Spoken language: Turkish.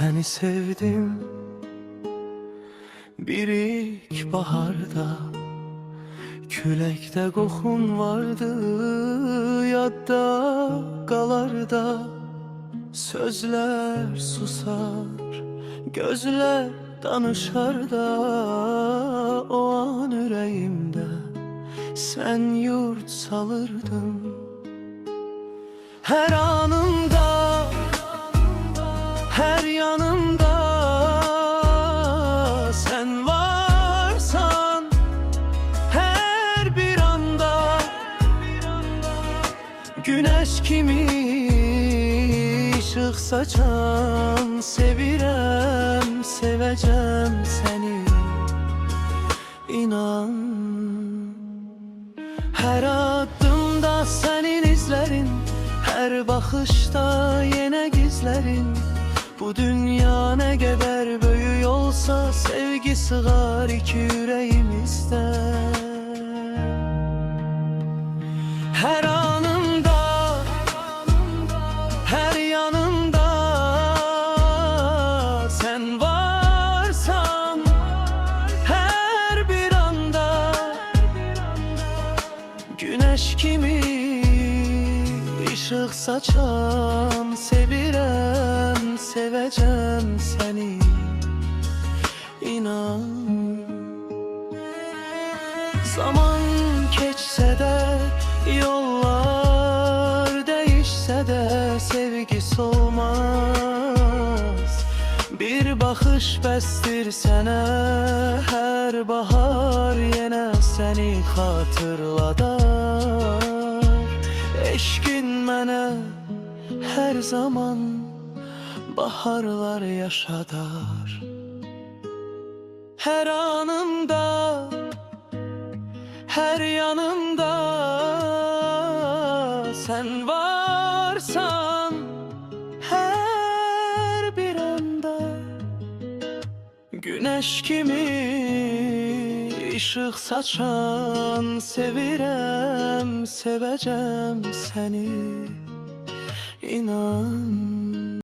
Seni sevdim bir ilk baharda, küləkdə qoxun vardı, yadda qalarda. Sözlər susar, gözlər danışar da, o an ürəyimdə sən yurt salırdın. Hər anımda, her yanımda sen varsan, her bir anda güneş kimi ışık saçan. Sevirəm, sevəcəm seni, inan. Her adımda senin izlerin, her bakışta yine gizlerin. Bu dünya ne kadar büyük olsa, sevgi sığar iki yüreğimizde. Her anımda, her yanımda sen varsan, her bir anda güneş kimi ışık saçan. Sevirəm, sevəcəm seni, inan. Zaman keçsə də, yollar dəyişsə də, sevgi solmaz. Bir baxış bəsdir sənə, hər bahar yenə səni xatırladar. Eşqin mənə her zaman baharlar yaşadar. Her anımda, her yanımda sen varsan, her bir anda güneş kimi ışık saçan. Sevirəm, sevəcəm seni, inan.